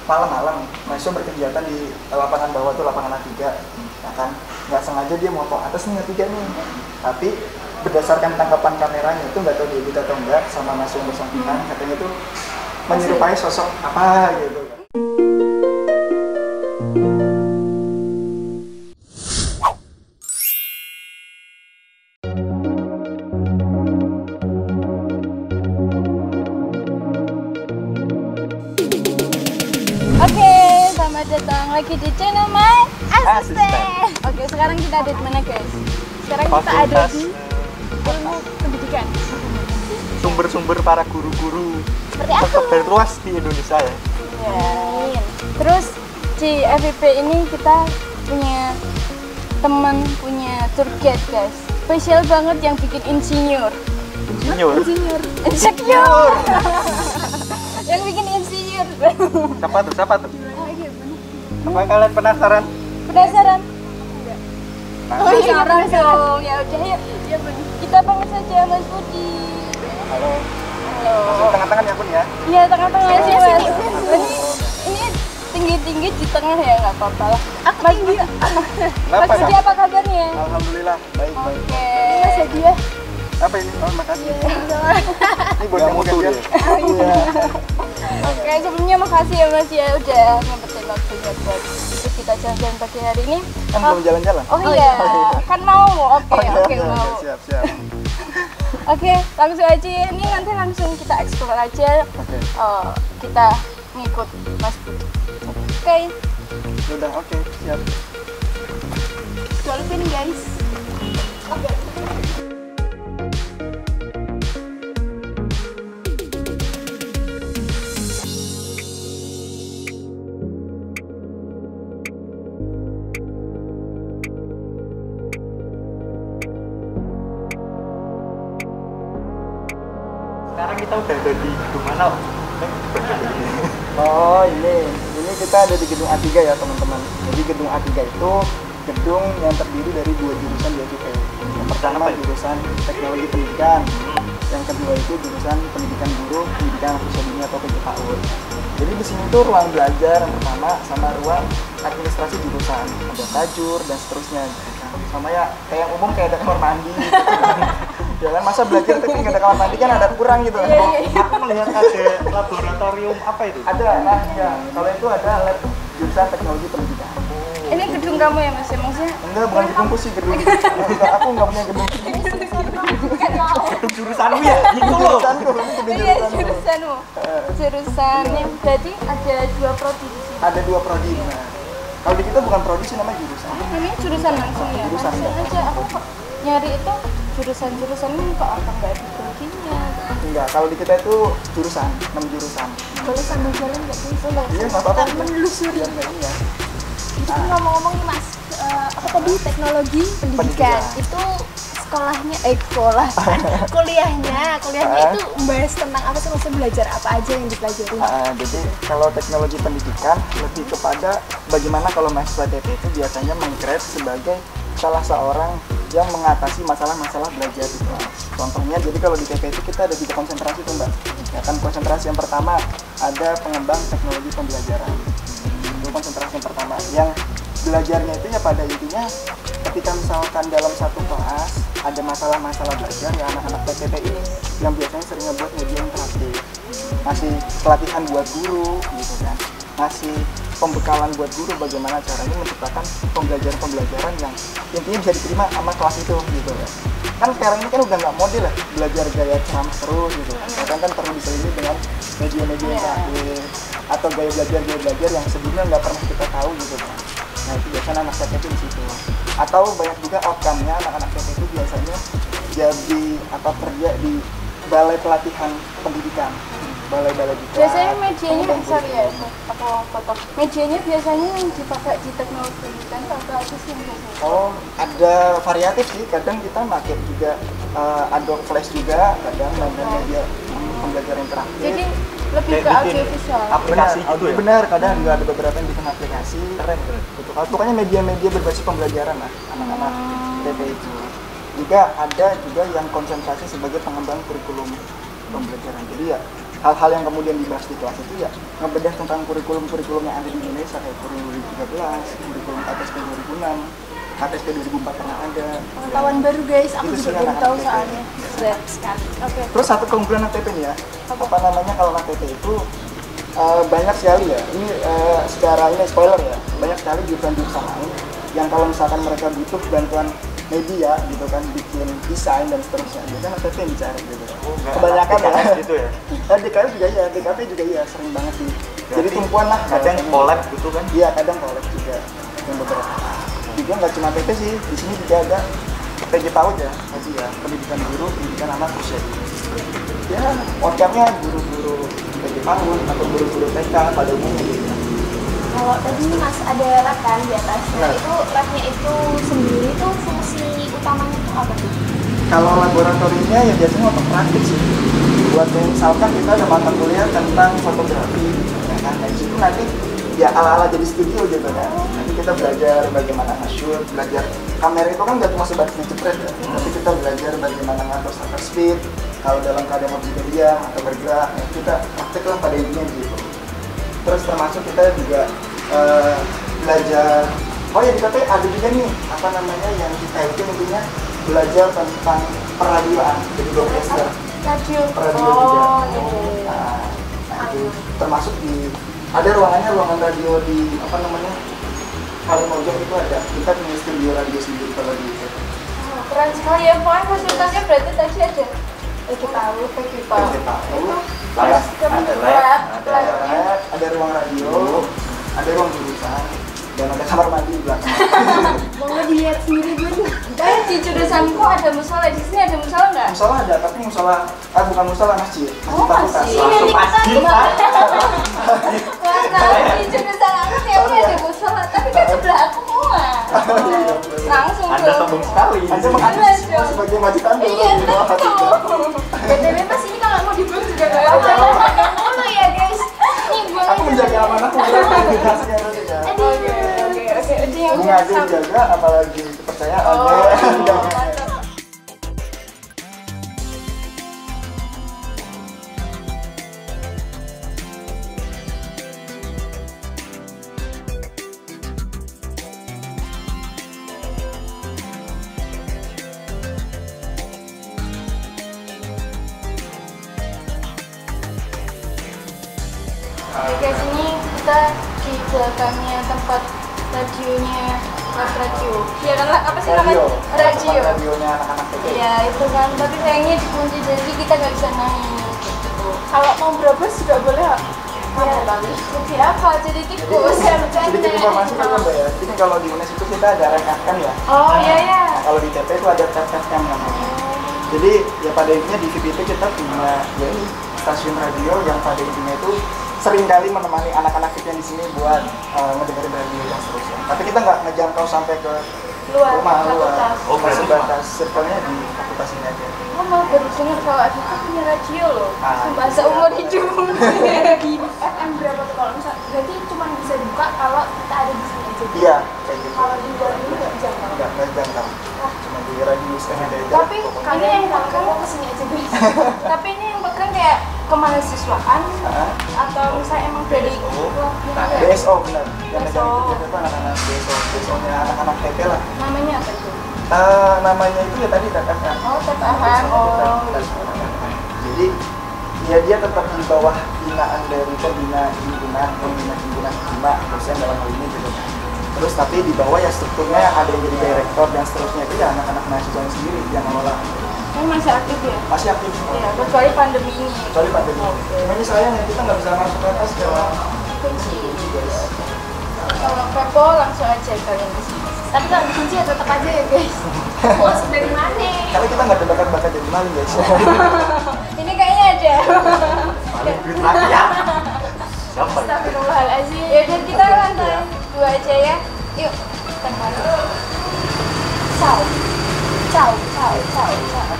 malam-malam mahasiswa berkegiatan di lapangan bawah tuh lapangan A3, ya kan nggak sengaja dia mau ke atas nih A3 nih, tapi berdasarkan tangkapan kameranya itu nggak tahu diedit atau enggak sama mahasiswa yang bersangkutan, katanya tuh menyerupai sosok apa gitu. Oke, selamat datang lagi di channel My Asisten. Oke, sekarang kita ada di mana guys? Sekarang kita ada di ilmu pendidikan. Sumber-sumber para guru-guru Seperti apa? terluas di Indonesia ya. Ya. Terus di FIP ini kita punya teman, punya tour guide guys. Spesial banget yang bikin insinyur. Insinyur. Insinyur. Yang bikin insinyur. Siapa tuh? Apa kalian penasaran? Penasaran? Nah, Oh iya, dong. Ya udah yuk. Kita panggil saja Mas Budi. halo. Halo. Masuk tengah-tengah ya Bun ya? Iya, tengah-tengah sih Mas. Ini tinggi-tinggi di tengah ya, nggak apa-apa lah. Mas Budi. Mas Budi apa kabarnya? Alhamdulillah, baik. Oke. Mas Hadiah. Apa ini? Oh, makasih. Ini buat kamu gantian. Iya. Oke, sebelumnya makasih ya Mas ya udah nyempetin waktunya buat ikut kita jalan-jalan pagi hari ini. Kan belum jalan-jalan. Oh iya, kan mau. Oke, Iya, mau. siap. Oke, langsung aja. Ini nanti langsung kita explore aja. Oke. Kita ngikut Mas Budi. Oke. Udah, oke, siap. Dolphin guys. Oke. Sekarang kita udah ada di gedung mana? Oh ini kita ada di gedung A3 ya teman-teman. Jadi gedung A3 itu gedung yang terdiri dari dua jurusan di FIP. Yang pertama jurusan teknologi pendidikan, yang kedua itu jurusan pendidikan guru, pendidikan usia dini atau PJPAUD. Jadi di sini tuh ruang belajar yang pertama sama ruang administrasi jurusan, ada tajur dan seterusnya. Sama ya kayak yang umum kayak ada kamar mandi. Gitu. Ya kan masa belajar tapi nggak ada kamar mandi kan ada kurang gitu. Aku melihat ada laboratorium apa itu? Ada, nah ya kalau itu ada lab jurusan teknologi pendidikan. Ini gedung kamu ya Mas? Maksudnya? Enggak, bukan gedungku sih gedung. Enggak, aku nggak punya gedung. Gedung jurusanmu ya? Itu loh. Jurusanku, ini gedung Iya, jurusanku. jurusanmu. Jurusannya berarti ada dua prodi di sini. Ada dua prodi. Nah, kalau di kita bukan prodi sih namanya jurusan. Ini jurusan langsung ya? Jurusan. Langsung aja. Aku kok nyari itu jurusan-jurusan ini kok apa nggak di proginya? Enggak, kalau di kita itu jurusan, 6 jurusan. Boleh sambil jalan nggak sih? Iya, nggak apa-apa. Menelusuri. Biar nggak ini ya. Itu ngomong-ngomong nih Mas, apa tadi teknologi pendidikan itu sekolahnya kuliahnya itu membahas tentang apa sih, maksudnya belajar apa aja yang dipelajari? Jadi kalau teknologi pendidikan lebih kepada bagaimana kalau mahasiswa TP itu biasanya meng-grade sebagai salah seorang yang mengatasi masalah-masalah belajar di kelas. Contohnya, jadi kalau di TP itu kita ada 3 konsentrasi tuh Mbak. Ya kan konsentrasi yang pertama ada pengembang teknologi pembelajaran. Itu konsentrasi yang pertama. Yang belajarnya itu ya pada intinya ketika misalkan dalam satu kelas ada masalah-masalah belajar ya anak-anak TPP ini yang biasanya sering ngebuat media interaktif, ngasih pelatihan buat guru gitu kan, ngasih pembekalan buat guru bagaimana caranya menciptakan pembelajaran yang intinya bisa diterima sama kelas itu gitu kan. Kan sekarang ini kan udah nggak model ya belajar gaya ceramah terus gitu, kadang kan perlu diselingi dengan media-media interaktif atau gaya belajar yang sebelumnya nggak pernah kita tahu gitu kan. Nah itu biasanya anak TPP di situ. Atau banyak juga outcome-nya anak-anak TPP biasanya jadi kerja di balai pelatihan pendidikan, balai-balai gitu. Biasanya medianya besar ya itu, aku foto. Medianya biasanya yang dipakai di teknologi pendidikan atau apa sih biasanya? Oh, ada variatif sih. Kadang kita pakai juga Adobe Flash juga, kadang media pembelajaran interaktif. Jadi lebih ke audiovisual. Aplikasi gitu ya? Benar, kadang juga ada beberapa yang bikin aplikasi. Keren. Gitu. Pokoknya media-media berbasis pembelajaran lah anak-anak TP itu. Juga ada juga yang konsentrasi sebagai pengembang kurikulum pembelajaran. Jadi ya hal-hal yang kemudian dibahas di kelas itu ya ngebedah tentang kurikulum-kurikulum yang ada di Indonesia kayak kurikulum 2013, kurikulum KTSP 2006, KTSP 2004 pernah ada. Pengetahuan baru guys, aku Itu juga sih belum anak-anak tahu TP. soalnya. Keren sekali. Oke. Terus satu keunggulan ATP nih ya, apa namanya kalau ATP itu banyak sekali ya, ini secara ini spoiler ya, banyak sekali jurusan-jurusan lain yang kalau misalkan mereka butuh bantuan media gitu kan, bikin desain dan seterusnya, biasanya ATP yang dicari gitu. Kebanyakan ya. gitu ya. DKV juga iya, DKV juga iya, sering banget sih. Jadi tumpuan lah. Kadang collab gitu kan. Iya, kadang collab juga. Yang beberapa. Juga nggak cuma PP sih, di sini juga ada PG PAUD ya, tadi ya, pendidikan guru, pendidikan anak usia dini. Ya, outcome-nya guru-guru PG PAUD atau guru-guru TK pada umumnya gitu. Kalau tadi Mas ada lab kan di atas, nah Iya. itu labnya itu sendiri tuh fungsi utamanya tuh apa tuh? Kalau laboratoriumnya ya biasanya untuk praktik sih. Buat yang misalkan kita ada mata kuliah tentang fotografi, ya kan, dari situ nanti ya ala-ala jadi studio gitu kan. Nanti kita belajar bagaimana nge-shoot, belajar kamera itu kan nggak cuma sebatas ngejepret ya, tapi kita belajar bagaimana ngatur shutter speed, kalau dalam keadaan objek diam atau bergerak, ya kita praktik lah pada intinya gitu. Terus termasuk kita juga belajar, oh ya di KP ada juga nih apa namanya yang kita itu intinya belajar tentang peradioan, jadi broadcaster. Radio. Radio juga. Oh, iya. Nah, itu termasuk di ada ruangan radio di apa namanya Kalimojong itu ada, kita punya studio radio sendiri kalau di itu. Oh, keren sekali ya, pokoknya fasilitasnya berarti tadi ada PG PAUD, PG PAUD. PG PAUD, Terus ada lab, ada ruang radio, ada ruang jurusan, dan ada kamar mandi di belakang. Mau dilihat sendiri gue. Kayak di jurusanku ada musola, di sini ada musola nggak? Musola ada, tapi musola, bukan musola, masjid. Oh, fakultas. masjid. Langsung masjid, Pak. Wah, di jurusan aku kayaknya ada musola, tapi kan sebelah aku semua. Langsung Anda tuh. sombong sekali. Anda Iya, mengantisipasi dong. sebagai majikan Anda. Iya, betul. BTW Mas ini kalau mau dibuang juga nggak apa-apa. Jangan mulu ya guys. Nih buang Aku menjaga amanah komunikasi yang ada. Oke, udah yang Bunga aja dijaga, apalagi kepercayaan. Oh, Jangan. mantap. Oke guys, ini kita di belakangnya tempat radionya, lab radio. Iya kan, apa sih namanya? Radio. Radionya anak-anak TK. Iya itu kan, tapi sayangnya dikunci jadi kita nggak bisa naik. Gitu. Kalau mau berobos juga boleh kok. Ya, jadi apa? Jadi tikus. Sedikit informasi kan Mbak ya. Jadi kalau di UNES itu kita ada rem FM ya. Oh iya ya. Nah, kalau di TP itu ada tab FM namanya. Jadi ya pada intinya di VIP itu kita punya ya ini stasiun radio yang pada intinya itu sering kali menemani anak-anak kita di sini buat ngedengerin radio dan seterusnya. Tapi kita nggak ngejangkau sampai ke Luar rumah fakultas. Oh, masih berarti batas circle-nya di fakultas ini aja. Oh malah baru dengar kalau ada punya radio loh. Ah. Bahasa umur hidup. Di FM berapa tuh kalau misal berarti cuma bisa dibuka kalau kita ada di sini aja. Iya, kayak gitu. Kalau di luar ini nggak jangkau. Nggak jangkau. Cuma di radius yang ada. Tapi Kalian ini yang kalau pegang, mau kesini aja guys. tapi ini yang pegang kayak kemahasiswaan atau misalnya emang dari BSO benar. Yang BSO. megang itu anak-anak BSO. BSO-nya anak-anak TP lah. namanya apa itu? Namanya itu ya tadi tab FM. Oh, TPFM. Oh. Jadi ya dia tetap di bawah binaan dari pembina himpunan hima dosen dalam hal ini gitu. Terus tapi di bawah ya strukturnya ada yang jadi direktur dan seterusnya itu ya anak-anak mahasiswa sendiri yang mengelola. Ini masih aktif ya? Masih aktif. Iya, kecuali pandemi ini. Kecuali pandemi. Makanya sayang ya kita nggak bisa masuk ke atas karena Kunci. Kalau kepo langsung aja kalian ke sini. Tapi kalau dikunci ya tetap aja ya guys. Masuk dari mana? karena kita nggak ada bakat-bakat jadi maling guys. Ini kayaknya ada. Paling duit rakyat. Siapa ya? Astagfirullahaladzim. Ya udah kita lantai dua aja ya. Yuk. Teman. Ciao. Ciao, ciao, ciao, ciao.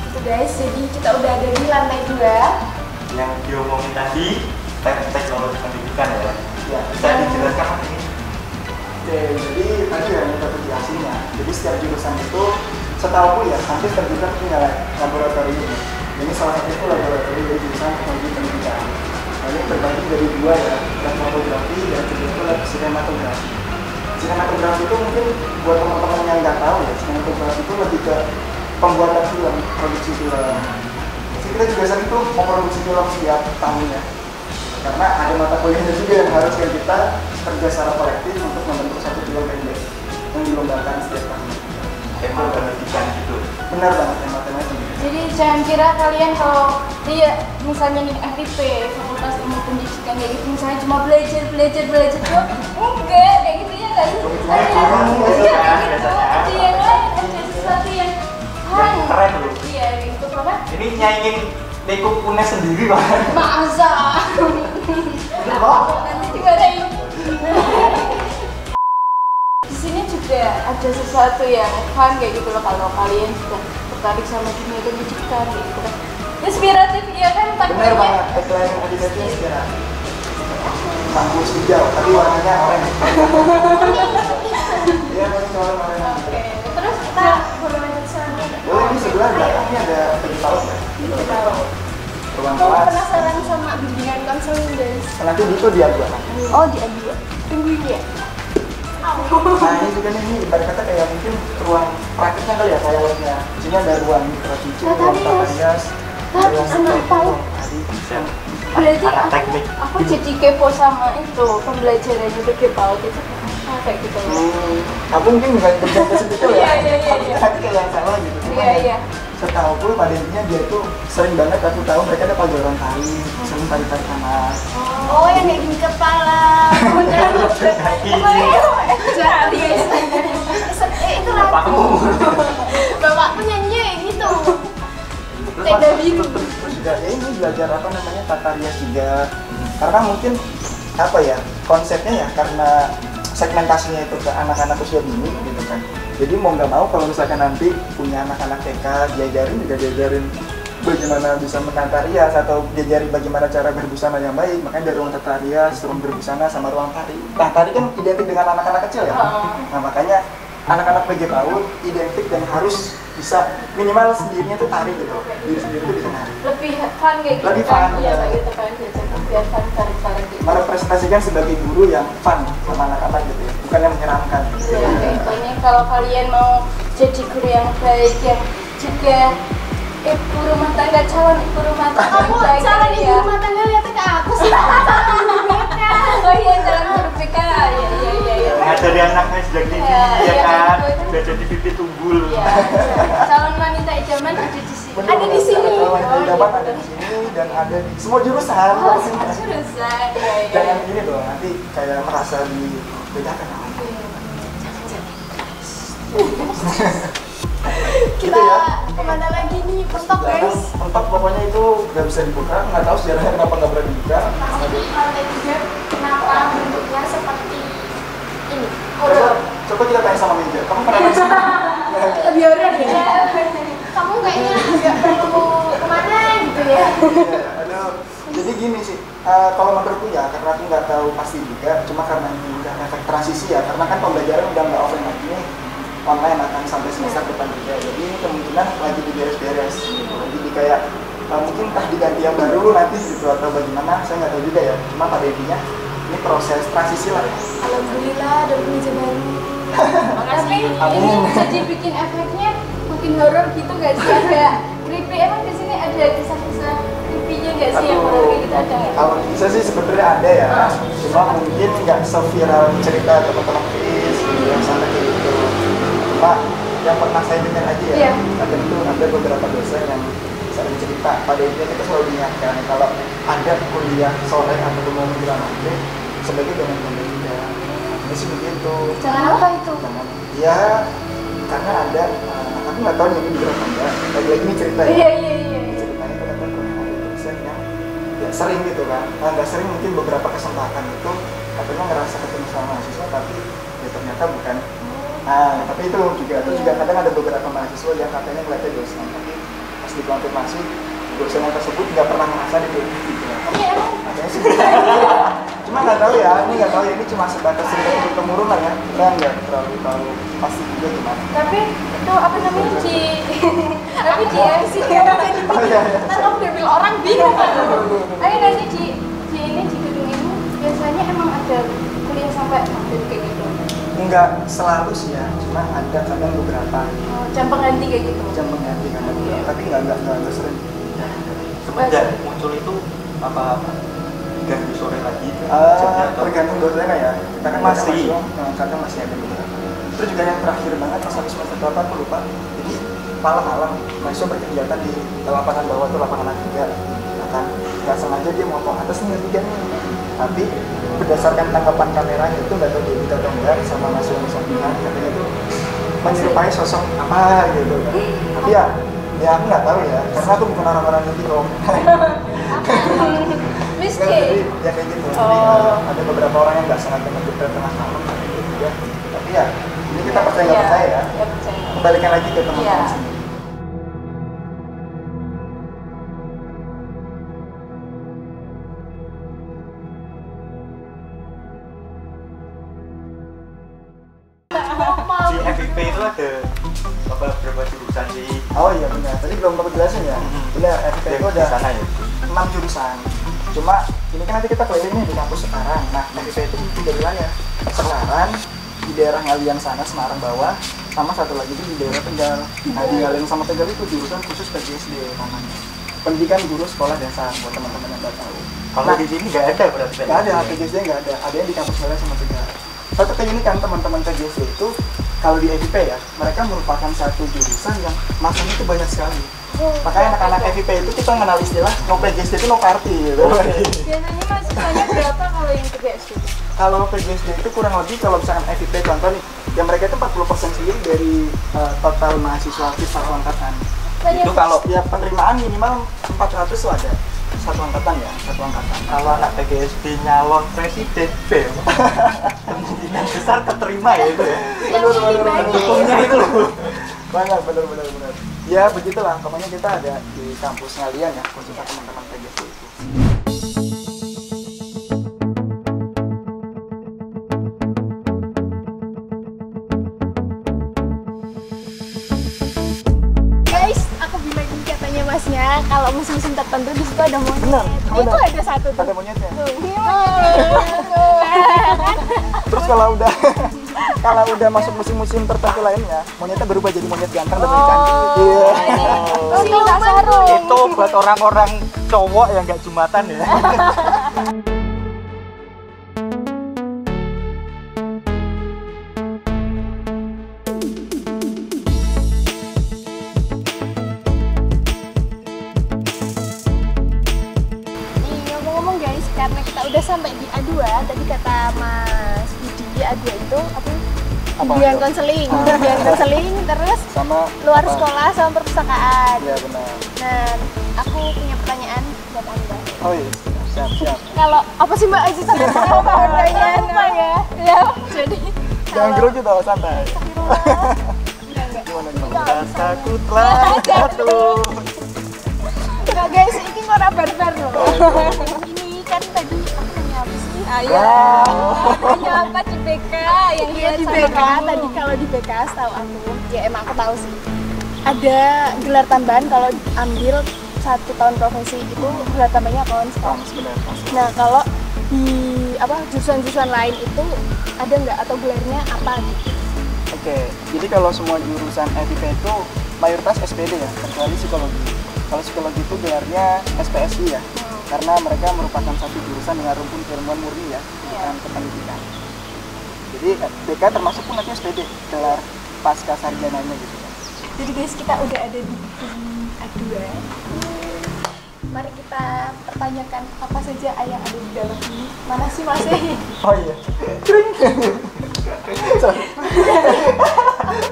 Gitu guys, jadi kita udah ada di lantai 2. Yang diomongin tadi teknologi pendidikan ya. Ya. Bisa dijelaskan Mas ini? Oke, jadi tadi ya metodologinya. Jadi setiap jurusan itu setahu ya hampir terbilang punya laboratorium. Ini salah satu itu laboratorium dari jurusan teknologi pendidikan. Nah, ini terbagi dari dua ya, lab fotografi dan kedua itu lab sinematografi. Sinematografi itu mungkin buat teman-teman yang nggak tahu ya, sinematografi itu lebih ke pembuatan film, produksi film. Jadi kita juga sering tuh memproduksi film setiap tahunnya. Karena ada mata kuliahnya juga yang haruskan kita kerja secara kolektif untuk membentuk satu film pendek yang dilombakan setiap tahun. Tema pendidikan gitu. Benar banget tema-temanya gitu. Jadi jangan kira kalian kalau dia misalnya nih FIP Fakultas Ilmu Pendidikan kayak gitu misalnya cuma belajar tuh enggak kayak gitu ya kan? Ada yang lain, ada sesuatu yang Keren loh. Iya kayak gitu apa? Ini nyaingin Lingkup UNES sendiri banget. Masa? Nanti juga ada yang di sini juga ada sesuatu yang fun kayak gitu loh kalau kalian sudah tertarik sama dunia pendidikan kayak gitu kan. Inspiratif ya kan Benar takutnya. banget, tagline yang pendidikannya sekarang kampus hijau, tapi warnanya oranye. Iya, paling soalnya oranye. Oke, terus Kita boleh lanjut selanjutnya. Boleh, ini sebelah belakangnya ada penjepit ya. Ruang Kamu kelas. penasaran sama bimbingan konseling guys? Nanti itu dia dua. oh di A2 tungguin ya. Nah ini juga nih, ini ibarat kata kayak mungkin ruang prakteknya kali ya, kayak labnya. Di sini ada ruang mikrocucu, ruang tata rias, ruang kenapa? ruang tadi. Berarti Anak teknik. aku jadi kepo sama itu pembelajarannya gede paut itu kayak gitu loh. Aku mungkin nggak kerja ke situ ya. Iya. Tapi kayak yang salah gitu. Cuma Iya. setahu aku pada intinya dia itu sering banget aku tahu mereka ada pagelaran tari, sering tari-tari panas. Oh, yang kayak gini kepala. Jadi guys. Itu lah. Bapakmu. Bapakku nyanyi kayak gitu. Terus Tenda biru. Terus juga ya ini belajar apa namanya tata rias juga. Karena mungkin apa ya konsepnya ya karena segmentasinya itu ke anak-anak usia dini gitu kan. Jadi mau nggak mau kalau misalkan nanti punya anak-anak TK diajarin bagaimana bisa menata rias atau diajarin bagaimana cara berbusana yang baik. Makanya dari ruang tata rias, ruang berbusana sama ruang tari. Nah tari kan identik dengan anak-anak kecil ya. Nah makanya anak-anak PG PAUD identik dan harus bisa minimal sendirinya tuh tari gitu. Diri sendiri tuh bisa nari. Lebih fun kayak gitu Lebih kan? fun, Iya ya. kayak gitu kan biar fun tarik-tarik gitu. Merepresentasikan sebagai guru yang fun sama anak-anak gitu ya, bukan yang menyeramkan. Iya, kayak gitu. Ini kalau kalian mau jadi guru yang baik yang juga ibu rumah tangga, calon ibu rumah tangga Kamu baik, calon ya. ibu rumah tangga lihatnya ke aku sih. Oh iya, calon guru BK. Iya. Ngajari anaknya sejak dini, Iya, ya iya, kan? itu. Udah jadi pipi tunggul. Iya. Calon wanita idaman ada di sini. Bener Ada di banget, sini. Kalau yang Oh, dapat iya. ada di sini dan ada di semua jurusan. Oh, semua jurusan. Iya. Jangan gini dong, nanti kayak merasa dibedakan. Kita Gitu ya. kemana lagi nih? Pentok guys. Tempat pokoknya itu nggak bisa dibuka, nggak tahu sejarahnya kenapa nggak berani dibuka. Pasti lantai 3 kenapa bentuknya seperti ini? Coba kita tanya sama meja. Kamu pernah di sini? Lebih horor ya. Kamu kayaknya agak perlu kemana gitu ya? Iya, aduh. Jadi gini sih, kalau menurutku ya, karena aku nggak tahu pasti juga, cuma karena ini udah efek transisi ya, karena kan pembelajaran udah nggak offline lagi nih, online akan sampai semester depan juga. Jadi ini kemungkinan lagi diberes-beres, gitu. Jadi kayak mungkin entah diganti yang baru nanti gitu atau bagaimana, saya nggak tahu juga ya. Cuma pada intinya ini proses transisi lah ya. Alhamdulillah ada meja baru. Makasih. Ini Amin. jadi bikin efeknya makin horor gitu nggak sih? Agak creepy. Emang di sini ada kisah-kisah creepy-nya nggak sih yang horor kayak gitu ada nggak? Kalau bisa sih sebenarnya ada ya, cuma mungkin nggak seviral cerita teman-teman Fis yang sampai kayak gitu. Cuma yang pernah saya dengar aja ya, Iya. ada itu ada beberapa dosen yang sering cerita. Pada intinya kita selalu diingatkan kalau ada kuliah sore atau mau menjelang maghrib sebagai jangan menunda. Ini sih begitu. Jangan apa itu? Jangan. Ya karena ada, aku nggak tahu nih ini benar apa enggak. Lagi-lagi ini cerita ya. Iya. Ceritanya kadang-kadang pernah ada dosen yang ya sering gitu kan, nggak sering mungkin beberapa kesempatan itu katanya ngerasa ketemu sama mahasiswa tapi ya ternyata bukan. Nah tapi itu juga kadang ada beberapa mahasiswa yang katanya ngeliatnya dosen tapi pas dikonfirmasi dosen yang tersebut nggak pernah ngerasa itu gitu. Iya emang. Katanya sih cuma nggak nggak tahu ya, ini cuma sebatas cerita temurun lah ya. Kita nggak terlalu tahu pasti juga gimana. Tapi itu apa namanya tapi di MC Oh iya. ntar kamu diambil orang bingung kan. Ayo nanti di ini di gedung ini biasanya emang ada kuliah sampai maghrib kayak gitu. Enggak selalu sih ya, cuma ada kadang beberapa Jam pengganti kayak gitu. jam pengganti kadang, tapi nggak sering. Semenjak muncul itu apa ganti sore lagi jamnya atau Tergantung dosennya ya. Kita kan Masih. kadang masih ada beberapa. Terus juga yang terakhir banget pas habis semester berapa aku lupa. Jadi malam-malam mahasiswa berkegiatan di lapangan bawah tuh lapangan A3. Nah kan nggak sengaja dia motong atas nih tiga nih. Tapi berdasarkan tangkapan kameranya itu nggak tahu dia bisa atau enggak sama mahasiswa yang sampingan katanya tuh menyerupai sosok apa gitu. Tapi ya aku nggak tahu ya, karena aku bukan orang-orang yang gitu. Miss Nggak, K. jadi ya kayak gitu. Jadi, ada beberapa orang yang nggak sengaja ngejepret tengah malam kayak gitu ya. Tapi ya ini kita percaya nggak percaya ya. Ya percaya. Kembalikan lagi ke teman-teman Iya. sendiri. di FIP itu ada berapa jurusan sih? Oh iya benar. Tadi belum aku jelasin ya. Benar, FIP itu Yang ada di sana ya? 6 jurusan. Cuma ini kan nanti kita keliling nih di kampus sekarang. Nah, FIP itu 3 wilayah. Sekarang di daerah Ngalian sana, Semarang bawah, sama satu lagi di daerah Tegal. Nah, di Ngalian sama Tegal itu jurusan khusus PGSD namanya. Pendidikan Guru Sekolah Dasar buat teman-teman yang nggak tahu. Kalau di sini nggak ada berarti? Nggak ada, PGSD nggak ada. Ada yang di kampus Ngalian sama Tegal. Satu kayak ini kan teman-teman PGSD itu kalau di FIP ya, mereka merupakan satu jurusan yang masanya itu banyak sekali. Makanya anak-anak FIP itu kita mengenal istilah no PGSD itu no party gitu. Biasanya mahasiswanya berapa kalau yang PGSD? Kalau PGSD itu kurang lebih kalau misalkan FIP contoh nih, yang mereka itu 40% sendiri dari total mahasiswa aktif satu angkatan. Itu kalau ya penerimaan minimal 400 tuh ada. Satu angkatan ya, satu angkatan. Kalau anak PGSD nyalon presiden, BEM kemungkinan besar keterima ya itu ya? Dukungnya itu loh. Benar. Ya begitulah, pokoknya kita ada di kampus Ngalian ya, khususnya teman-teman PGSD itu. Guys, aku bilang katanya masnya kalau musim-musim tertentu di situ ada monyet. Benar. Itu ada satu tuh. Ada monyetnya. Tuh. Terus kalau udah masuk musim-musim tertentu lainnya, monyetnya berubah jadi monyet ganteng dan cantik. Iya. Oh, nggak sarung. Itu buat orang-orang cowok yang nggak jumatan ya. Nih, ngomong-ngomong guys, karena kita udah sampai di A2, tadi kata Mas Budi A2 itu apa? Apa Bimbingan itu? konseling, bimbingan konseling, terus Sama luar apa? sekolah sama perpustakaan. Iya benar. Nah, aku punya pertanyaan buat Anda. Oh iya, siap. Kalau apa sih Mbak Aziz sampai apa adanya? Apa ya? Ya, jadi Jangan grogi tau, santai. Enggak. Gimana? Rasaku telah jatuh. Enggak guys, ini ngora barbar loh. Ini kan tadi aku nanya apa sih? Hanya apa di BK yang Iya di BK, tadi kalau di BK tahu aku, ya emang aku tahu sih. Ada gelar tambahan kalau ambil 1 tahun profesi itu gelar tambahnya accounts. Nah kalau di jurusan-jurusan lain itu ada nggak atau gelarnya apa gitu? Oke, jadi kalau semua jurusan FIP itu mayoritas SPD ya, kecuali psikologi. Kalau psikologi itu gelarnya SPSI ya, karena mereka merupakan satu jurusan dengan rumpun keilmuan murni ya, bukan kependidikan. Jadi BK termasuk pun nanti SPD, gelar pasca sarjananya gitu kan. Jadi guys kita udah ada di A2. Mari kita pertanyakan apa saja yang ada di dalam ini. Mana sih Mas? Oh iya.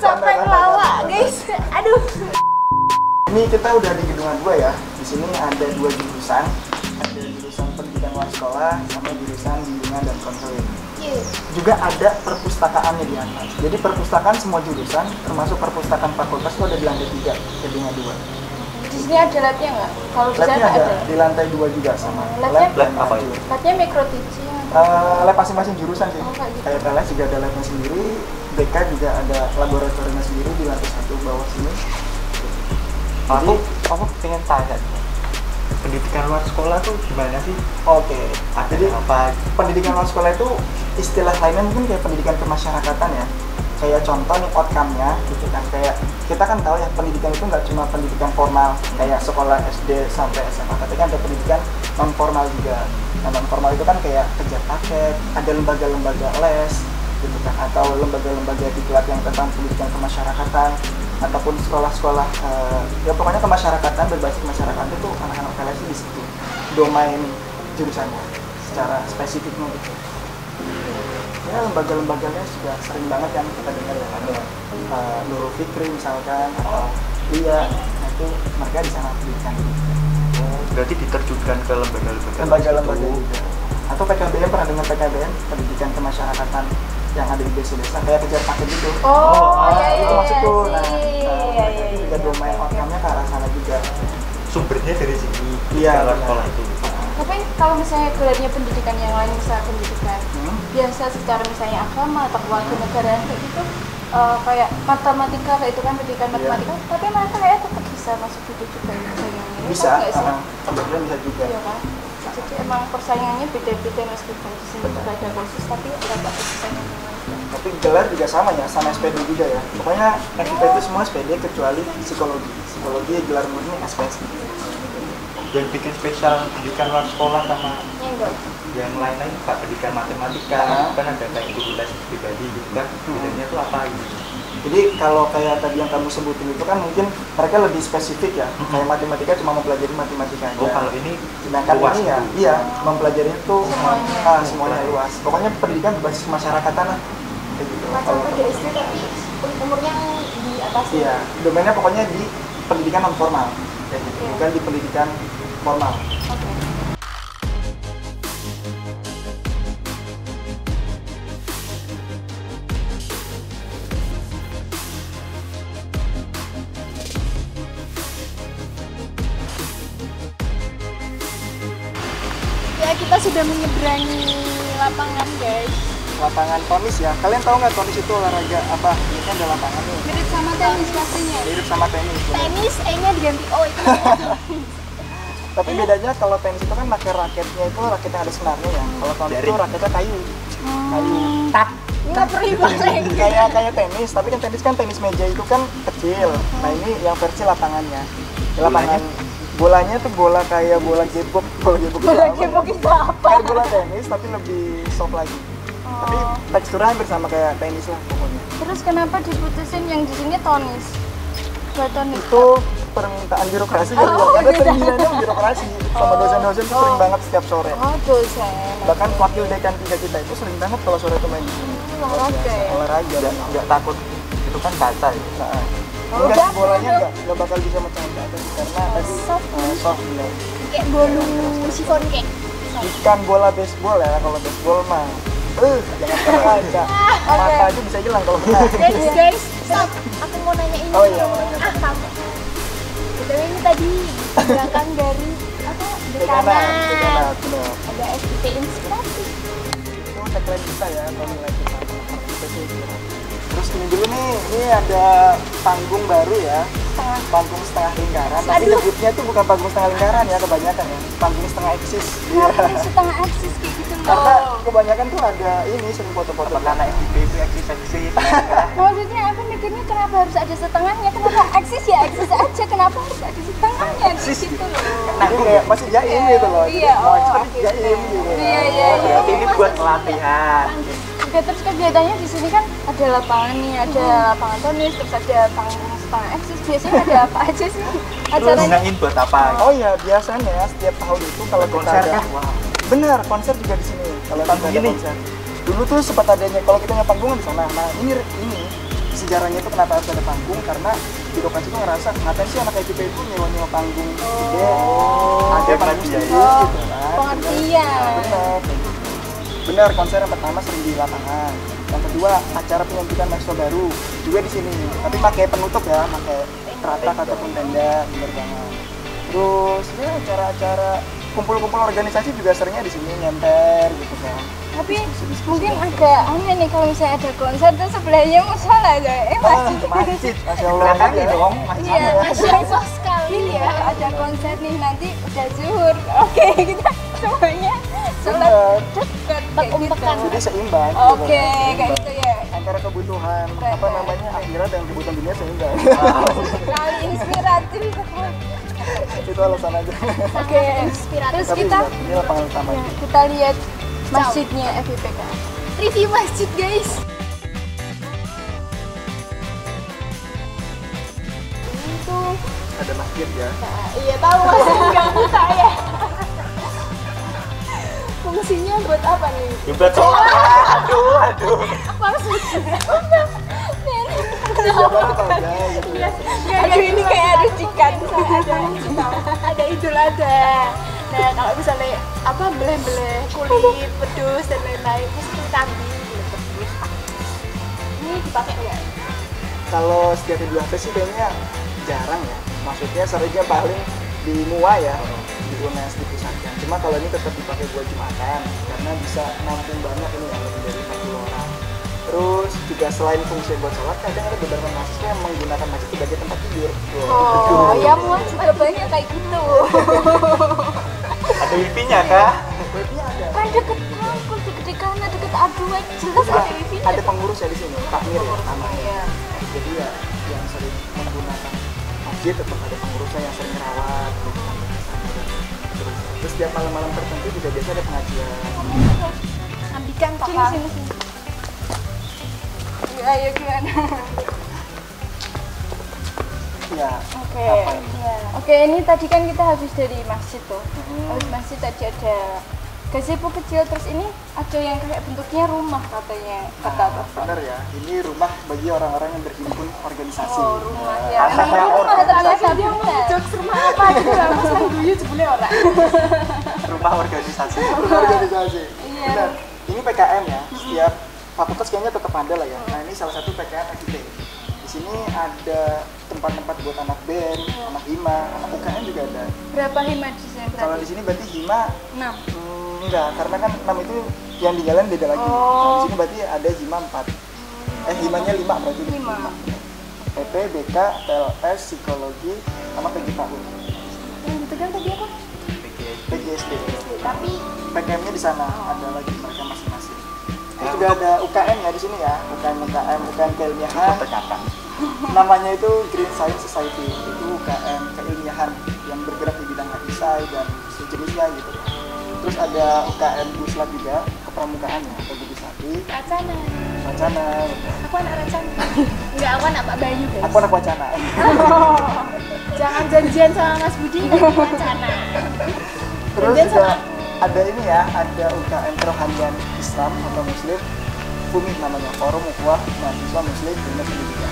Sampai ngelawak guys. Aduh. Ini kita udah di gedung 2 ya. Di sini ada 2 jurusan. Ada jurusan pendidikan luar sekolah sama jurusan bimbingan dan konseling. Juga ada perpustakaannya di atas. Jadi perpustakaan semua jurusan, termasuk perpustakaan fakultas itu ada di lantai 3, gedung 2. Di sini ada labnya nggak? Kalau di sana Labnya ada. ada di lantai 2 juga sama. Labnya Lab apa itu? Labnya mikro teaching atau Lab masing-masing jurusan sih. Oh, kayak gitu. Kayak PLS juga ada labnya sendiri, BK juga ada laboratoriumnya sendiri di lantai 1 bawah sini. Aku pengen tanya nih, pendidikan luar sekolah tuh gimana sih? Oke. Jadi apa? Pendidikan luar sekolah itu istilah lainnya mungkin kayak pendidikan kemasyarakatan ya. Kayak contoh nih outcome-nya gitu kan, kayak kita kan tahu ya pendidikan itu nggak cuma pendidikan formal kayak sekolah SD sampai SMA, tapi kan ada pendidikan non formal juga. Nah, non formal itu kan kayak kerja paket, ada lembaga-lembaga les gitu kan, atau lembaga-lembaga diklat yang tentang pendidikan kemasyarakatan, ataupun sekolah-sekolah ya pokoknya kemasyarakatan, berbasis masyarakat itu anak-anak PLS di situ domain jurusannya secara spesifiknya gitu. Ya lembaga-lembaganya juga sering banget yang kita dengar ya, ada Nurul Fikri misalkan atau Lia, nah itu mereka di sana pendidikan. Berarti diterjunkan ke Lembaga-lembaga juga. Atau PKBM, pernah dengar PKBM, pendidikan kemasyarakatan yang ada di desa-desa kayak kejar paket gitu. Itu maksudku. Nah, itu juga domain outcome-nya ke arah sana juga. Sumbernya dari sini. Iya, luar benar. sekolah itu. Tapi kalau misalnya gelarnya pendidikan yang lain, misalnya pendidikan biasa secara misalnya agama atau kewarganegaraan kayak gitu, kayak matematika kayak itu kan pendidikan matematika, tapi mereka kayak tetap bisa masuk gitu juga ya persaingannya. Bisa, nggak sih? sebenarnya bisa juga. Iya kan? Jadi emang persaingannya beda-beda meskipun di sini juga ada kursus, tapi ada persaingannya. Tapi gelar juga sama ya, sama SPD juga ya. Pokoknya FIP itu semua SPD kecuali psikologi. Psikologi gelar murni SPS. Yang bikin spesial pendidikan luar sekolah sama Enggak. yang lain-lain Pak, pendidikan matematika kan ada kayak guru les pribadi gitu kan, bedanya tuh apa gitu? Jadi kalau kayak tadi yang kamu sebutin itu kan mungkin mereka lebih spesifik ya. Kayak matematika cuma mempelajari matematika aja. Oh, kalau ini Sedangkan luas ini ya, gitu. iya, mempelajari itu Semuanya. semuanya luas. Pokoknya pendidikan berbasis kemasyarakatan lah. Kayak gitu. Macam Kalau- PGSD tapi umurnya di atas. Iya, domainnya pokoknya di pendidikan non formal. Kayak gitu. Bukan di pendidikan formal. Oke. Ya kita sudah menyeberangi lapangan guys. Lapangan tenis ya. Kalian tahu nggak tenis itu olahraga apa? Ini kan ada lapangan nih. Mirip sama tenis pastinya. Mirip sama tenis. bener. Tenis E-nya diganti O itu. Tapi bedanya kalau tenis itu kan pakai raketnya itu raket yang ada senarnya ya. Kalau tenis itu raketnya kayu. Kayu. Tak. Nggak perlu bahasa Inggris. Kayak tenis, tapi kan tenis meja itu kan kecil. Nah ini yang versi lapangannya. Lapangan bolanya tuh bola kayak bola gebok, bola gebok. itu apa? Gebok itu apa? Kayak bola tenis tapi lebih soft lagi. Tapi teksturnya hampir sama kayak tenis lah pokoknya. Terus kenapa diputusin yang di sini tonis? Buat tonis. Itu permintaan birokrasi kali ya, karena terminanya birokrasi sama dosen-dosen tuh sering banget setiap sore. Oh, dosen. Bahkan wakil dekan 3 kita itu sering banget kalau sore itu main di sini. Olahraga ya? Olahraga. nggak takut itu kan kaca ya. Nah, Oh, enggak udah, sih, bolanya udah. nggak bakal bisa mecahin ke atas karena tadi soft dia. Kayak bolu sifon kayak. Bukan bola baseball ya, kalau baseball mah jangan pernah aja. Mata aja bisa hilang kalau kena. Guys, stop. Aku mau nanya ini. Oh iya, mau nanya. Kamu. Betul ini tadi belakang dari apa? Dekanat, Dekanat. benar. Ada FIP inspiratif. Itu tagline kita ya, kalau nilai kita. Terus ini dulu nih, ini ada panggung baru ya, panggung setengah lingkaran. Tapi nyebutnya itu bukan panggung setengah lingkaran ya, kebanyakan ya, panggung setengah eksis. Iya. Setengah eksis kayak gitu loh. Karena kebanyakan tuh ada ini sering foto-foto. Karena FIP itu eksis. Maksudnya aku mikirnya kenapa harus ada setengahnya? Kenapa eksis ya eksis aja? Kenapa harus ada setengahnya? Gitu loh. Jadi kayak masih jaim gitu loh. Iya, Mau oh, seperti oke. jaim gitu. Iya. Berarti ini buat pelatihan. Oke, terus kegiatannya di sini kan ada lapangan nih, ada lapangan tenis, terus ada panggung setengah eksis. Biasanya ada apa aja sih Terus acaranya? gunain buat apa? Oh iya, biasanya setiap tahun itu kalau kita Konser ada kan? Wah. bener konser juga di sini. Kalau kita Panggung ada ini? konser. Dulu tuh sempat adanya kalau kita punya panggung di sana. Nah, ini sejarahnya itu kenapa harus ada panggung karena birokrasi tuh ngerasa ngapain sih anak IPB itu nyewa panggung gede. Ada panggung ya. sendiri gitu kan. Pengertian. Bener. Bener, konser yang pertama sering di lapangan. Yang kedua, acara penyambutan mahasiswa baru juga di sini. Tapi pakai penutup ya, pakai teratak ataupun tenda, bener banget. Terus ya acara-acara kumpul-kumpul organisasi juga seringnya di sini nyemper gitu kan. Tapi mungkin agak aneh nih kalau misalnya ada konser terus sebelahnya musola ya. Masjid. Masjid, masya Allah Belakangnya ya. dong, masjid. Iya, Masya sekali ini ya. ya ada konser nih nanti udah zuhur. Oke, kita semuanya sholat Bener. dekat kayak gitu. Umpekan. Jadi seimbang. Oke, kayak gitu ya. Antara kebutuhan apa namanya akhirat dan kebutuhan dunia seimbang. Kali inspiratif. Itu alasan aja. Oke, Inspiratif. terus Tapi kita benar, ini lapangan utama. kita lihat masjidnya FIPK. Review masjid guys. Itu Ada masjid ya. Iya tahu masjid ganggu saya. Fungsinya buat apa nih? Juga sholat. Aduh. Maksudnya? Jawaban apa aja gitu ya. aduh ini kayak rucikan. Ada idul adha. Nah kalau misalnya apa beleh-beleh kulit, pedus dan lain-lain, mesti kambing gitu. Ini dipakai nggak? Kalau setiap Idul Adha sih kayaknya jarang ya. Maksudnya seringnya paling di MUA ya, di UNES dipusatkan. Cuma kalau ini tetap dipakai buat Jumatan karena bisa nampung banyak ini ya, lebih dari 40 orang. Terus juga selain fungsi buat sholat, kadang ada beberapa mahasiswa yang menggunakan masjid sebagai tempat tidur. Oh, ya muat juga banyak kayak gitu. Ada wifi-nya kah? Berarti ada. Kan deket kampus, deket kanan, deket aduan, jelas Juga ada wifi. ada pengurus ya di sini, takmir ya namanya. Iya. Jadi ya yang sering menggunakan masjid tetap ada pengurusnya yang sering rawat. Terus setiap malam-malam tertentu juga biasa ada pengajian. Ambilkan Sini, kakak. sini. Ya, ayo gimana? Ya. Oke. Apa Ya. Oke, ini tadi kan kita habis dari masjid tuh. Habis masjid tadi ada gazebo kecil, terus ini ada yang kayak bentuknya rumah katanya kata Nah, Bapak. benar ya. Ini rumah bagi orang-orang yang berhimpun organisasi. Oh, rumah Nah, ya. Emang ini rumah ternyata bukan. Jokes rumah apa gitu lah, mas kan guyu jebule orang. Rumah organisasi. Rumah organisasi. Iya. Benar. Ini PKM ya. Setiap fakultas kayaknya tetap ada lah ya. Nah, ini salah satu PKM FIP. Di sini ada tempat-tempat buat anak band, anak hima, anak UKM juga ada. Berapa hima di sini? Kalau di sini berarti hima 6. enggak, karena kan 6 itu yang di jalan beda lagi. Nah, Oh. di sini berarti ada hima 4. Himanya 5 berarti. 5. PP, BK, PLS, psikologi, sama PGKU. Yang gitu kan tadi apa? PGSD. Tapi PKM-nya di sana, ada lagi mereka masing-masing. Ini juga ada UKM ya di sini ya, UKM keilmiahan. Tercatat. Namanya itu Green Science Society. Itu UKM keilmiahan yang bergerak di bidang HISAI dan sejenisnya gitu. Terus ada UKM Buslat juga, kepramukaan ya, atau Budisati, Racana. Wacana. Aku anak Racana. Enggak, aku anak Pak Bayu guys. Aku anak Wacana. Jangan janjian sama Mas Budi di Racana. Terus Janjian juga sama ada ini ya, ada UKM kerohanian Islam atau Muslim, FUMI namanya, Forum Ukhuwah Mahasiswa Muslim Dunia Pendidikan.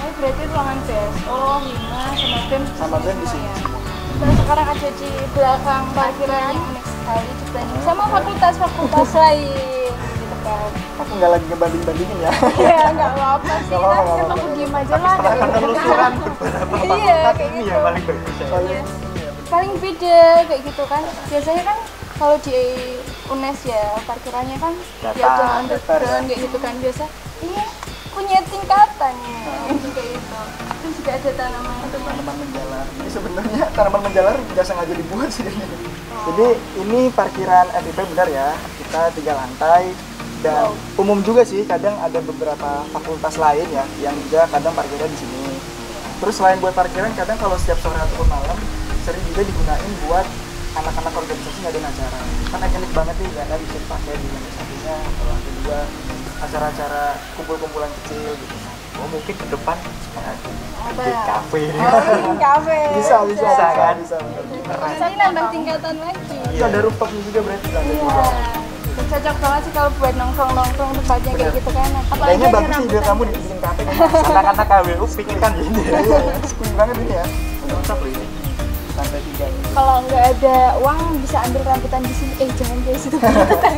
Oh, berarti ruangan BES. Oh, hima sama BEM. Sama BEM di sini ya. semua. Terus sekarang ada di belakang parkiran yang unik sekali dibanding sama fakultas-fakultas lain gitu kan. Aku nggak lagi ngebanding-bandingin ya. Ya nggak apa-apa sih, Nggak apa-apa, kan nggak emang apa-apa. diem aja lah. Setelah kayak gitu kan. penelusuran beberapa Iya, fakultas kayak ini gitu. yang paling bagus ya. Soalnya Iya. Paling beda kayak gitu kan. Biasanya kan kalau di UNES ya parkirannya kan Datar, ya cuma datar underground kayak gitu kan biasa. Ini punya tingkatan kayak gitu. Terus juga ada tanaman tanaman menjalar. Ini sebenarnya tanaman menjalar nggak sengaja dibuat sih ini. Jadi ini parkiran FIP benar ya. Kita 3 lantai dan umum juga sih. Kadang ada beberapa fakultas lain ya yang juga kadang parkirnya di sini. Terus selain buat parkiran, kadang kalau setiap sore ataupun malam sering juga digunain buat anak-anak organisasi ngadain acara. Kan ikonik banget nih ya kan, bisa dipakai di lantai satunya atau lantai 2 acara-acara kumpul-kumpulan kecil gitu. Oh mungkin ke depan apa di ya? kafe. Oh, kafe. Bisa kan? bisa. Ini nambah tingkatan lagi. Itu ada rooftopnya juga berarti di lantai Iya. 2. Cocok banget sih kalau buat nongkrong-nongkrong tempatnya kayak gitu kan. Kayaknya bagus sih biar kamu bikin kafe kan. Anak-anak KWU pikir kan ini. Iya, spring banget ini ya. Cocok loh ini. Lantai 3 ini. Kalau nggak ada uang bisa ambil rambutan di sini. Jangan guys itu rambutan.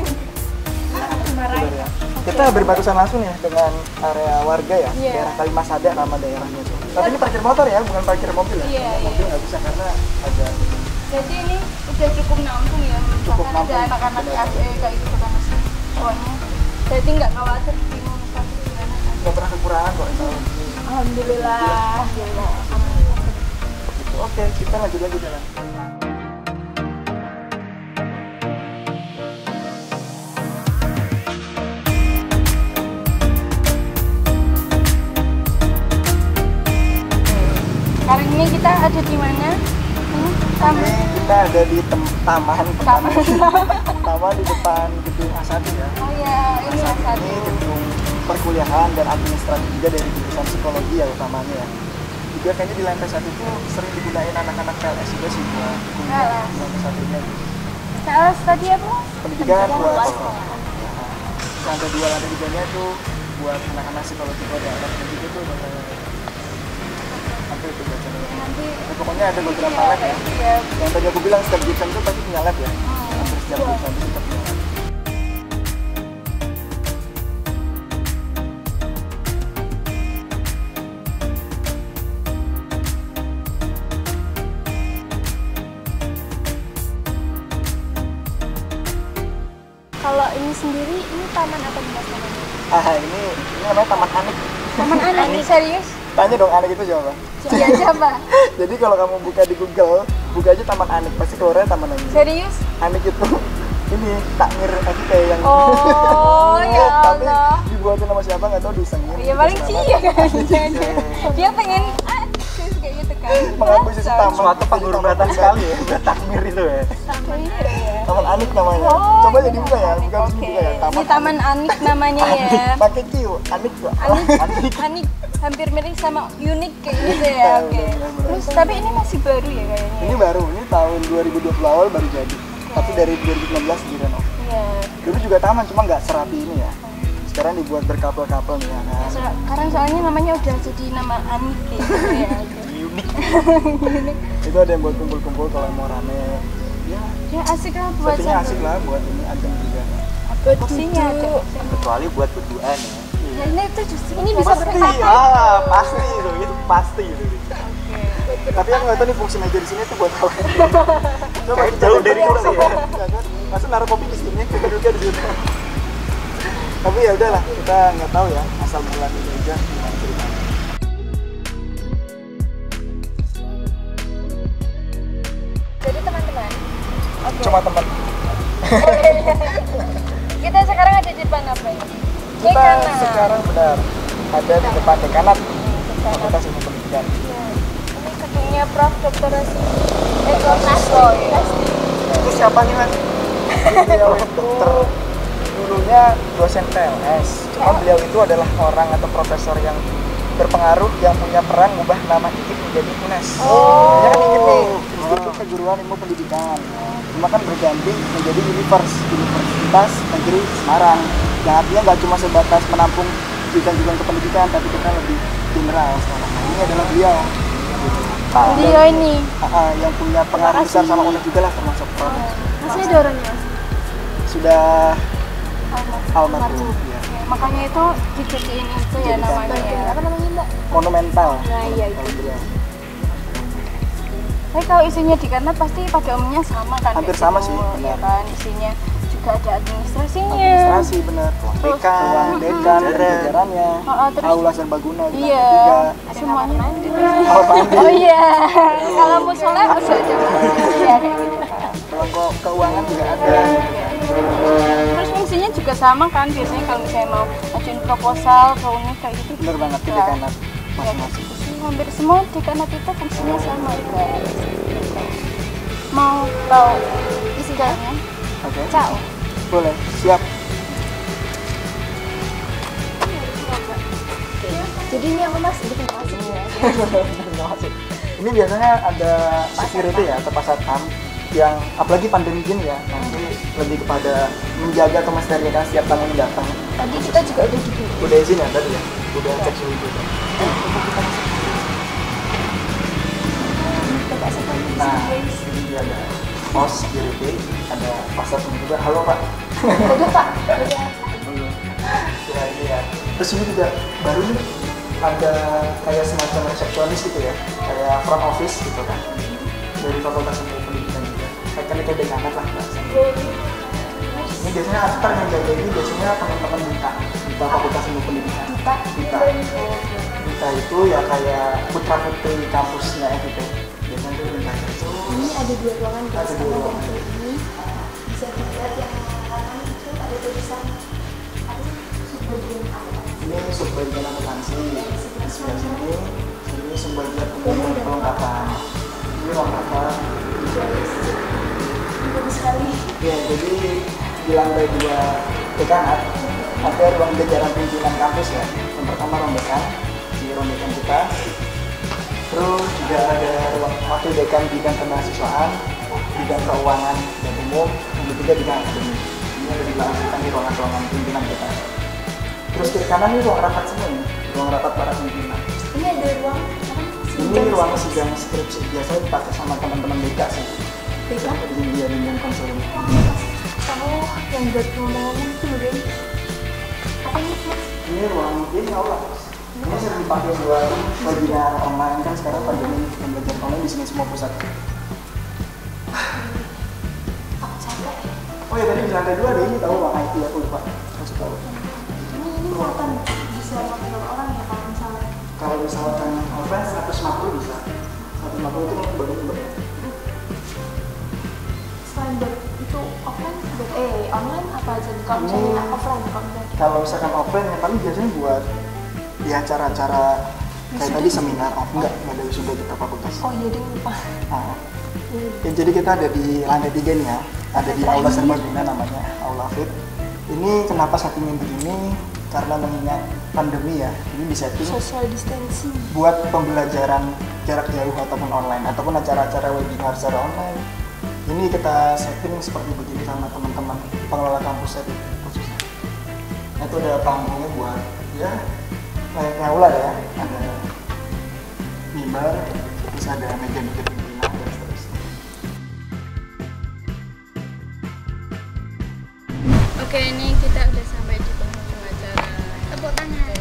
Benar ya. Kita berbatasan langsung ya dengan area warga ya, Iya. daerah Kalimasada nama daerahnya tuh. Tapi ini parkir motor ya, bukan parkir mobil ya. Iya, Mobil nggak bisa karena ada Jadi ini udah cukup nampung ya. Cukup Misalkan nampung. ada anak-anak Benar. ASE kayak gitu kan. Berarti nggak khawatir bingung pasti gimana kan? Nggak pernah kekurangan kok insya Allah. Alhamdulillah. Oke, kita lanjut lagi jalan. Sekarang ini kita ada di mana? Ini kita ada di taman taman di depan gedung A1 ya. Oh ya, ini A1. Ini gedung perkuliahan dan administrasi juga dari jurusan psikologi ya utamanya ya. Juga kayaknya di lantai 1 itu sering digunain anak-anak PLS juga sih buat kuliah di lantai 1-nya. PLS tadi apa? Pendidikan buat lantai 2 lantai 3-nya itu buat anak-anak psikologi pada anak pendidik itu nanti itu bacanya. Nanti Pokoknya ada beberapa lab ya. Yang tadi aku bilang setiap jurusan itu pasti punya lab ya. Hampir setiap jurusan itu tetap punya lab. Kalau ini sendiri, ini taman apa nih mas namanya? Ini namanya Taman Anik. Taman Anik serius? Tanya dong Anik itu siapa? Iya siapa? Jadi kalau kamu buka di Google, buka aja Taman Anik, pasti keluarnya Taman Anik. Serius? Anik itu ini takmir aku kayak yang Oh ya tapi Allah. dibuatin sama siapa nggak tahu disengin. Ya paling sih ya kan. Dia pengen terus kayak gitu kan. Mengakuisisi taman. Suatu penghormatan sekali ya, udah takmir itu ya. Taman Anik namanya. Oh, Coba jadi buka ya, buka di sini Oke. buka ya. Ini Taman Anik namanya ya. Pakai Q, Anik kok. Anik hampir mirip sama unik kayak gitu ya. Oke. Terus tapi ini masih baru ya kayaknya. Ini baru, ini tahun 2020 awal baru jadi. Tapi dari 2019 direnov. Iya. Dulu juga taman, cuma nggak serapi ini ya. Sekarang dibuat berkapel-kapel nih ya kan. Sekarang soalnya namanya udah jadi nama Anik kayak gitu ya. Unik. Itu ada yang buat kumpul-kumpul kalau mau rame. Ya, Ya asik lah buat sepertinya asik lah buat ini ajang juga. kursinya ada. Kecuali buat berduaan ya. Ya ini itu justru ini bisa Pasti, berkata. pasti itu pasti itu. Tapi aku nggak tahu nih fungsi meja di sini tuh buat apa. Coba Kayak jauh dari kursi ya. Masa naruh kopi di sini, kita duduknya di sini. Tapi ya udahlah, kita nggak tahu ya asal mula ini aja gimana ceritanya. Jadi teman-teman. Oke. Cuma teman. Kita sekarang ada di depan apa ini? Kita Dekanat. sekarang benar ada di depan dekanat Fakultas Ilmu Pendidikan. Ini gedungnya Prof. Dr. Eko ya. Itu siapa nih mas? Beliau itu dulunya dosen PLS. Cuma beliau itu adalah orang atau profesor yang berpengaruh yang punya peran mengubah nama IKIP menjadi UNES. Namanya kan IKIP nih, Institut Keguruan Ilmu Pendidikan. Cuma kan berganti menjadi Universitas Negeri Semarang. Yang artinya nggak cuma sebatas menampung jurusan-jurusan kependidikan, tapi kita lebih general sekarang. Nah, ini adalah beliau. Beliau ini. Yang punya pengaruh besar sama UNES juga lah termasuk Prof. Masih ada orangnya mas? Sudah almarhum. Ya. Makanya itu dijadiin itu ya namanya ya. Apa namanya mbak? Monumental. Nah iya itu. Beliau. Tapi kalau isinya di Karnat pasti pada umumnya sama kan? Hampir kayak sama gitu, sih, ya benar. kan? Isinya juga ada administrasinya. Administrasi benar. Dekan, Ruang dekan, jajarannya, terus- aula serbaguna juga. Iya, semuanya. Kamar mandi. Oh iya, kalau musola harus ada. Iya kayak gitu. Ruang keuangan juga ada. Terus fungsinya juga sama kan? Biasanya kalau misalnya mau ajuin proposal ke UNIF kayak gitu. Bener banget di Ya. dekanat masing-masing. Hampir semua dekanat itu fungsinya sama guys. Mau tahu isi dalamnya? Oke. Ciao. Boleh. Siap. Jadi ini apa mas? Ini masih Ini biasanya ada security ya atau pas satpam yang apalagi pandemi gini ya nanti lebih kepada menjaga atau mensterilkan setiap tamu yang datang. Tadi kita juga udah gitu. Udah izin ya tadi ya? Udah cek suhu juga. Nah, ini dia ada pos security, ada pasar juga. Halo Pak. Udah Pak. Belum. Ya ini ya. Terus ini juga baru nih ada kayak semacam resepsionis gitu ya, kayak front office gitu kan. Dari Fakultas Ilmu Pendidikan juga. Kayak dekanat lah bahasanya. Ini biasanya aspar yang jaga ini biasanya teman-teman Dita Fakultas Ilmu Pendidikan. Dita itu ya kayak putra putri kampusnya FIP. Biasanya itu Dita itu. Ini ada 2 ruangan guys. Ada 2 ruangan. Ini bisa dilihat yang kanan itu ada tulisan subbagian apa? Ini subbagian akuntansi. Di sebelah sini subbagian umum dan perlengkapan. Ini ruang apa? Bagus sekali. Ya, jadi di lantai 2 dekanat ada ruang jajaran pimpinan kampus ya. Yang pertama ruang dekan, di ruang dekan kita. Terus juga ada ruang wakil dekan bidang kemahasiswaan, bidang keuangan dan umum, yang ketiga bidang akademik. Ini ada dilangsungkan di ruangan-ruangan pimpinan kita. Terus kiri kanan ini ruang rapat semua nih, ruang rapat para pimpinan. Ini ada ruang apa? Ini ruang sidang skripsi biasanya dipakai sama teman-teman BK sih. BK? Dia bimbingan konseling. Kamu yang buat ngomong-ngomong itu bagian apa ini mas? Ini ruang ini aula. Ini sering dipakai buat webinar online kan sekarang pandemi pembelajaran online di sini semua pusat. Aku capek. Oh ya tadi di lantai 2 ada ini tahu Bang IT aku lupa kasih tahu. Ini muatan bisa makan berapa orang ya kalau misalnya? Kalau misalkan offline 150 bisa. 150 itu baru. Selain buat itu offline, buat online apa aja nih? Kalau misalnya offline, kalau misalnya Kalau misalkan offline yang paling biasanya buat di acara-acara kayak tadi seminar enggak ada wisuda kita fakultas. oh iya ding lupa. Nah, ya, jadi kita ada di lantai 3 nih ya, ada di Aula Serbaguna namanya, Aula Fit. Ini kenapa settingnya begini? Karena mengingat pandemi ya, ini disetting Social distancing. buat pembelajaran jarak jauh ataupun online, ataupun acara-acara webinar secara online. Ini kita setting seperti begini sama teman-teman pengelola kampus saya khususnya. Nah, itu ada panggungnya buat ya layaknya aula ya, ada mimbar, terus ada meja-meja pimpinan dan seterusnya. Oke, ini kita udah sampai di penghujung acara. Tepuk tangan.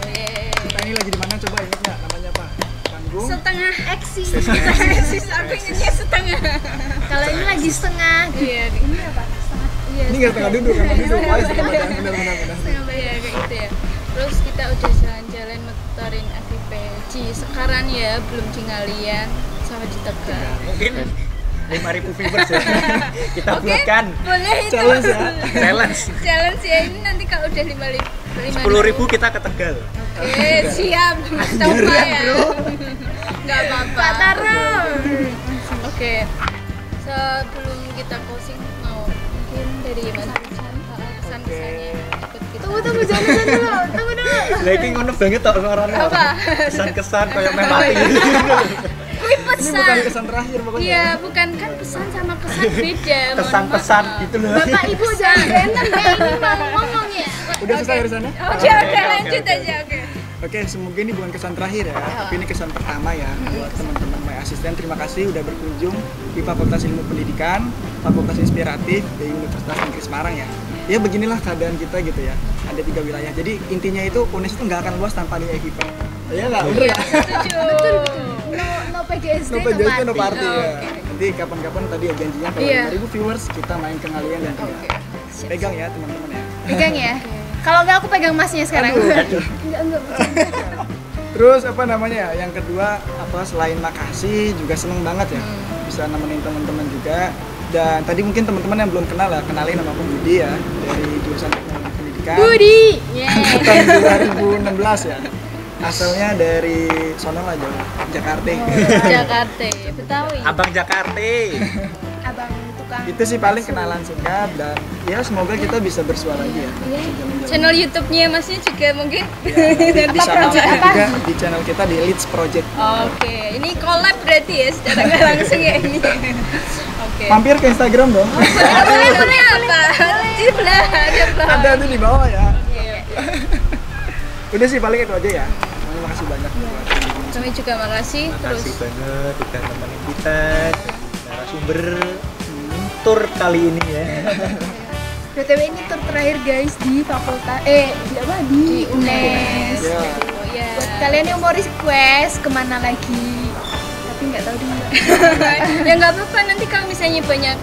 Kita ini lagi di mana coba ingat nggak namanya apa? Panggung. Setengah eksis. Eksis. Aku ingetnya setengah. Kalau ini lagi setengah. Iya, ini apa? Setengah. Iya. Ini nggak tengah duduk kan? Duduk. Oh, setengah badan. Benar. Setengah bayar kayak gitu ya. Terus kita udah jalan-jalan muterin FIP Ci sekarang ya, belum di Ngalian sama di Tegal. Mungkin 5.000 viewers ya. Kita Oke, buatkan boleh itu. Challenge ya. challenge. Ya, ini nanti kalau udah 5.000 10.000 kita ke Tegal. Oke, siap. Coba ya. Nggak apa-apa. Pak Taro. Oke. Sebelum kita closing mau mungkin dari Mas kesan-kesannya ikut kita. Tunggu jangan dulu. Tunggu dulu. Lagi ngono banget tok suaranya. Apa? Kesan-kesan kayak meh mati. Wih, Ini pesan. bukan kesan terakhir pokoknya. Iya, bukan kan pesan sama kesan beda. mohon Kesan-pesan maaf. gitu loh. Bapak Ibu jangan berantem ya, ini mau ngomong ya. Udah selesai dari sana? Oke, lanjut aja. Oke, semoga ini bukan kesan terakhir ya, tapi ini kesan pertama ya buat teman-teman My Asisten. Terima kasih udah berkunjung di Fakultas Ilmu Pendidikan, Fakultas Inspiratif di Universitas Negeri Semarang ya. Ya beginilah keadaan kita gitu ya. Ada 3 wilayah. Jadi intinya itu UNES itu nggak akan luas tanpa adanya FIP. Ya nggak, bener nggak? Setuju. No PGSD, No PJJ, no party Oh, ya. oke. Nanti kapan-kapan tadi ya janjinya kalau Iya. 5.000 viewers kita main ke Ngalian dan Ria. Oke. Pegang ya teman-teman ya. Pegang ya. Kalau enggak aku pegang masnya sekarang. Aduh. Enggak. Terus apa namanya ya? Yang kedua apa selain makasih juga seneng banget ya bisa nemenin teman-teman juga. Dan tadi mungkin teman-teman yang belum kenal ya, kenalin nama aku Budi ya dari jurusan Teknologi Pendidikan. Budi. Tahun 2016 ya. Asalnya dari sono lah Jakarta. Jakarta, Betawi. Abang Jakarta. Abang tukang. Itu sih paling kenalan singkat dan ya semoga kita bisa bersuara lagi ya. Channel YouTube-nya Masnya juga mungkin. Bisa mampir juga di channel kita di Leeds Project. Oke, ini collab berarti ya secara nggak langsung ya ini. Oke. Mampir ke Instagram dong. Boleh apa? Di belah, ada belah. Ada tuh di bawah ya. Iya. Udah sih paling itu aja ya. Terima kasih banyak buat Kami juga makasih. Terus Makasih banget udah nemenin kita narasumber tur kali ini ya. BTW ini tur terakhir guys di fakultas di apa di UNES. Ya. oh ya. Buat kalian yang mau request kemana lagi? Tapi nggak tahu di mana. Ya nggak apa-apa nanti kalau misalnya banyak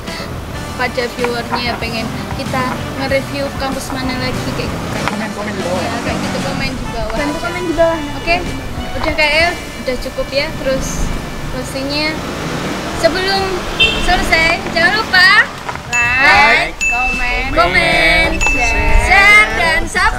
pada viewernya pengen kita nge-review kampus mana lagi kayak gitu kan. Komen di bawah. Ya, kayak gitu komen di bawah. Bantu komen di bawah. Oke, udah kayak udah cukup ya. Terus closingnya sebelum selesai jangan lupa like, komen, share dan subscribe.